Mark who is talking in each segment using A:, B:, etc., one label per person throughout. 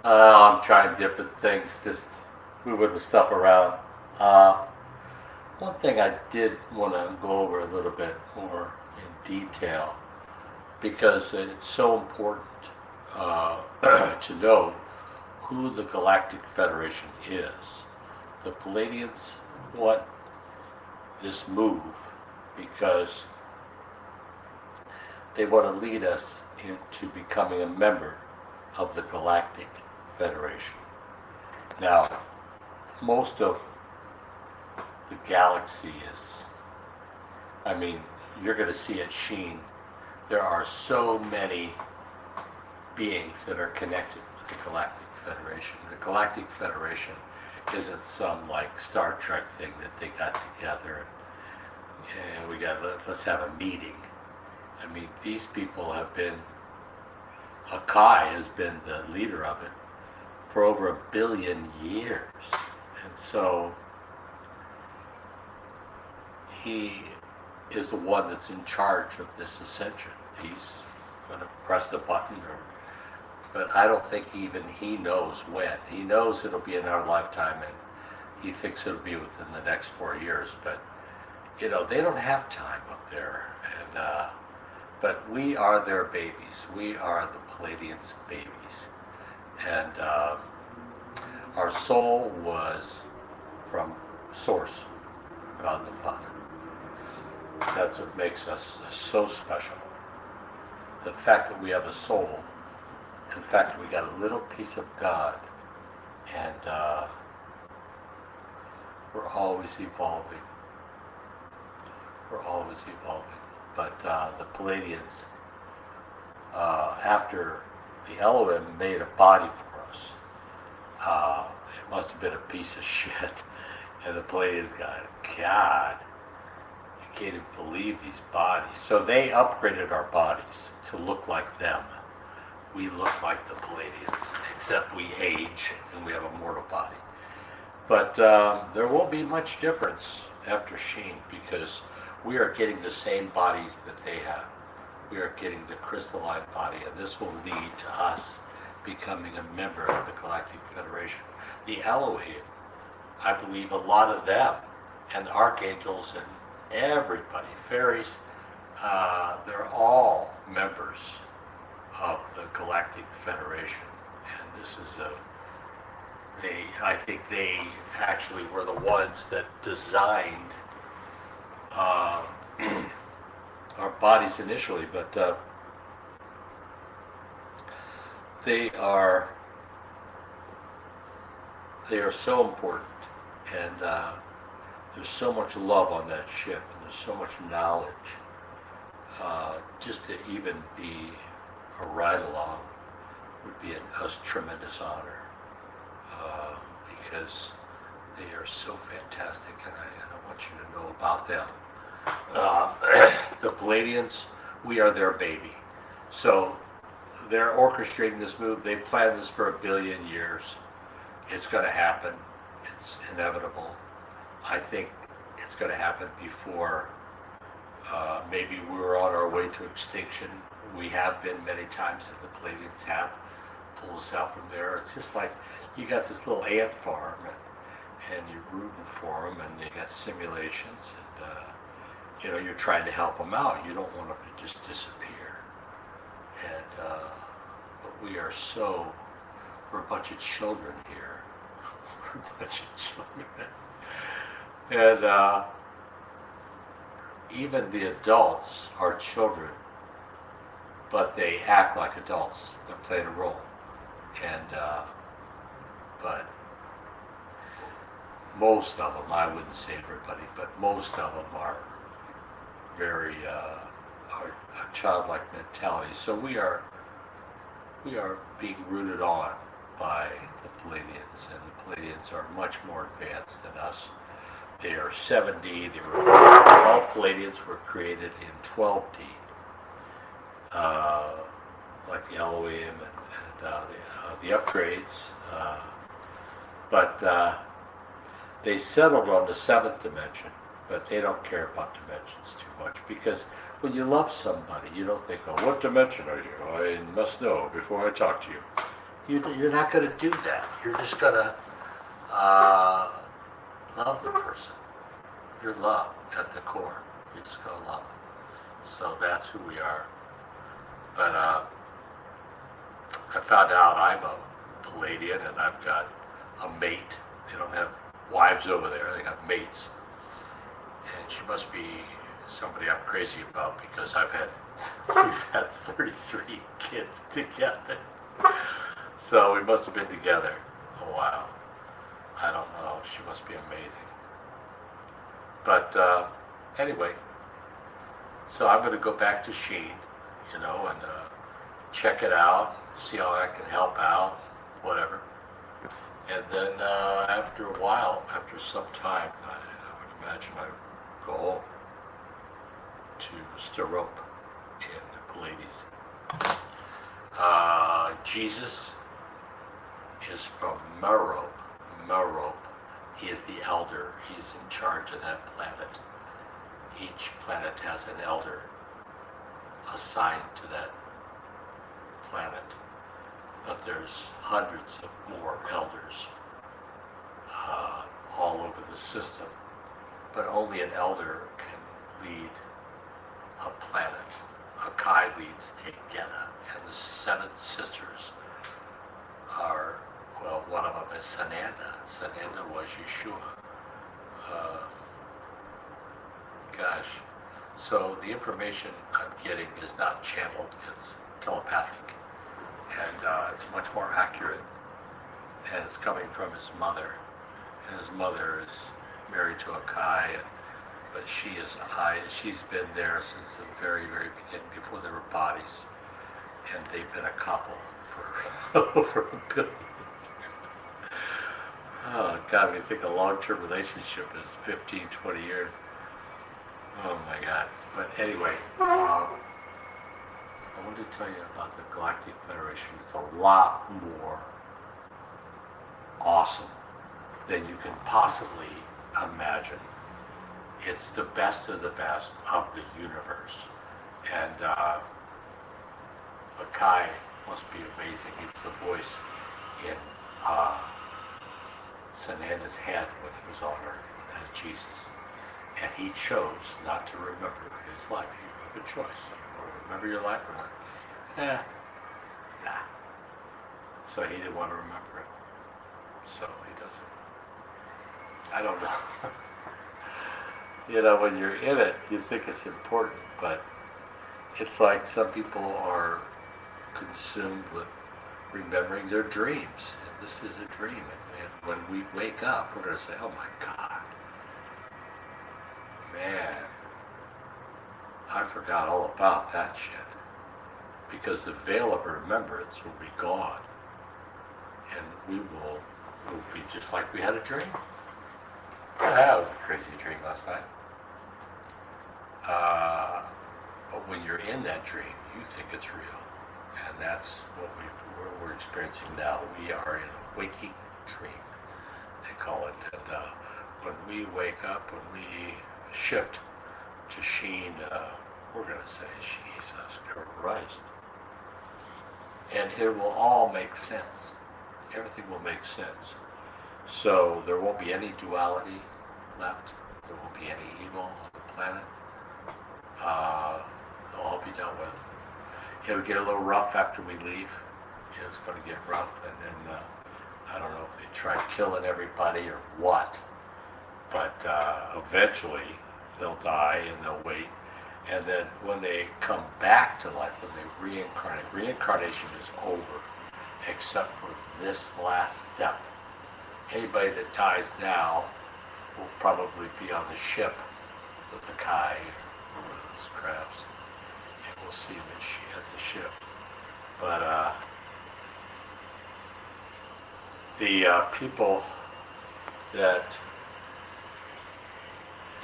A: I'm trying different things, just moving the stuff around. Uh, One thing I did want to go over a little bit more in detail because it's so important to know who the Galactic Federation is. The Pleiadians want this move because they want to lead us into becoming a member of the Galactic Federation. Now, most of the galaxy is, I mean, you're going to see it sheen. There are so many beings that are connected with the Galactic Federation. The Galactic Federation isn't some like Star Trek thing that they got together and let's have a meeting. I mean, these people have been, Akai has been the leader of it for over 1 billion years. And so he is the one that's in charge of this ascension. He's going to press the button, but I don't think even he knows when. He knows it'll be in our lifetime, and he thinks it'll be within the next 4 years. But you know, they don't have time up there, and but we are their babies. We are the Pleiadians' babies, and our soul was from Source, God the Father. That's what makes us so special. The fact that we have a soul, in fact, we got a little piece of God, and we're always evolving. We're always evolving. But the Pleiadians, after the Elohim made a body for us, it must have been a piece of shit. And the Pleiadians got, God, I can't even believe these bodies. So they upgraded our bodies to look like them. We look like the Pleiadians, except we age and we have a mortal body. But there won't be much difference after Sheen because we are getting the same bodies that they have. We are getting the crystalline body, and this will lead to us becoming a member of the Galactic Federation. The Elohim, I believe a lot of them, and archangels and everybody, fairies, they're all members of the Galactic Federation. And this is I think they actually were the ones that designed our bodies initially, but they are so important, and there's so much love on that ship, and there's so much knowledge. Just to even be a ride along would be a tremendous honor, because they are so fantastic, and I want you to know about them. The Pleiadians, we are their baby. So they're orchestrating this move. They planned this for 1 billion years. It's going to happen. It's inevitable. I think it's going to happen before maybe we're on our way to extinction. We have been many times that the Pleiadians have pulled us out from there. It's just like you got this little ant farm, and you're rooting for them, and you got simulations, and you know, you're trying to help them out. You don't want them to just disappear. And but we're a bunch of children here. We're a bunch of children. And even the adults are children, but they act like adults. They're playing a role. And but most of them, I wouldn't say everybody, but most of them are very are a childlike mentality. So we are being rooted on by the Pleiadians, and the Pleiadians are much more advanced than us. They are 7D. All Pleiadians were created in 12D, like the Elohim and the upgrades. But they settled on the 7th dimension, but they don't care about dimensions too much, because when you love somebody, you don't think, oh, what dimension are you? I must know before I talk to you. You're not going to do that. You're just going to love the person. You're love at the core. You're just going to love them. So that's who we are. But I found out I'm a Pleiadian and I've got a mate. They don't have wives over there, they got mates. And she must be somebody I'm crazy about because we've had 33 kids together. So we must have been together a while. I don't know, she must be amazing. But anyway, so I'm going to go back to Sheen, and check it out, see how I can help out, whatever. And then after a while, after some time, I would imagine I'd go home to Sterope in the Pleiades. Jesus is from Merope. Merope. He is the elder. He's in charge of that planet. Each planet has an elder assigned to that planet. But there's hundreds of more elders all over the system. But only an elder can lead a planet. Akai leads Tegena, and the seven sisters are, well, one of them is Sananda. Sananda was Yeshua. So the information I'm getting is not channeled, it's telepathic. And it's much more accurate. And it's coming from his mother. And his mother is married to Akai, but she's been there since the very, very beginning, before there were bodies. And they've been a couple for over a billion years. Oh, God, when you think a long-term relationship is 15, 20 years. Oh, my God. But anyway, I want to tell you about the Galactic Federation. It's a lot more awesome than you can possibly imagine. It's the best of the best of the universe. And Akai must be amazing. He was the voice in Sananda's head when he was on Earth as Jesus. And he chose not to remember his life. You have a choice. You want to remember your life or not? Nah. So he didn't want to remember it. So he doesn't. I don't know. When you're in it, you think it's important, but it's like some people are consumed with remembering their dreams. And this is a dream. And when we wake up, we're going to say, oh my God, man, I forgot all about that shit. Because the veil of remembrance will be gone. And we'll be just like we had a dream. That was a crazy dream last night. But when you're in that dream, you think it's real. And that's what we're experiencing now. We are in a waking dream, they call it. And when we wake up, when we shift to Sheen, we're going to say, Jesus Christ. And it will all make sense. Everything will make sense. So there won't be any duality left. There won't be any evil on the planet. They'll all be dealt with. It'll get a little rough after we leave. It's going to get rough, and then I don't know if they try killing everybody or what. But eventually they'll die and they'll wait. And then when they come back to life, when they reincarnate, reincarnation is over, except for this last step. Anybody that dies now will probably be on the ship with the Kai or one of those crabs. And we'll see them at the ship. But the people that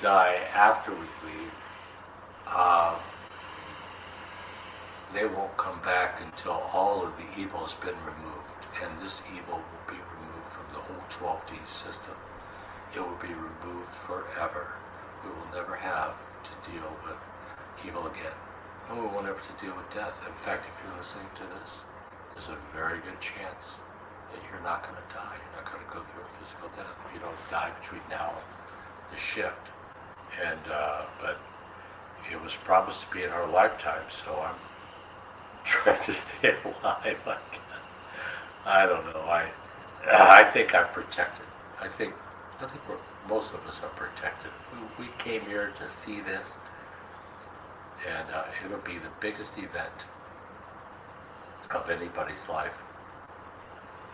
A: die after we leave, they won't come back until all of the evil has been removed, and this evil will be removed from the whole 12D system. It will be removed forever. We will never have to deal with evil again, and we won't ever have to deal with death. In fact, if you're listening to this there's a very good chance that you're not going to die. You're not going to go through a physical death. You don't die between now and the shift. And but it was promised to be in our lifetime, so I'm trying to stay alive, I guess. I don't know. I think I'm protected. I think most of us are protected. We came here to see this, and it'll be the biggest event of anybody's life.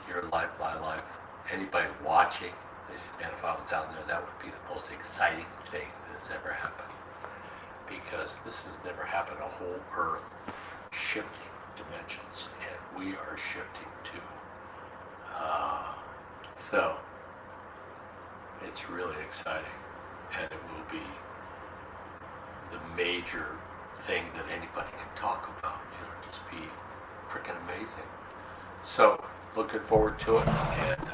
A: Your life, my life. Anybody watching, they say, man, if I was down there, that would be the most exciting thing that's ever happened. Because this has never happened, a whole Earth shifting dimensions, and we are shifting too. So, it's really exciting, and it will be the major thing that anybody can talk about. It'll just be freaking amazing. So, looking forward to it, and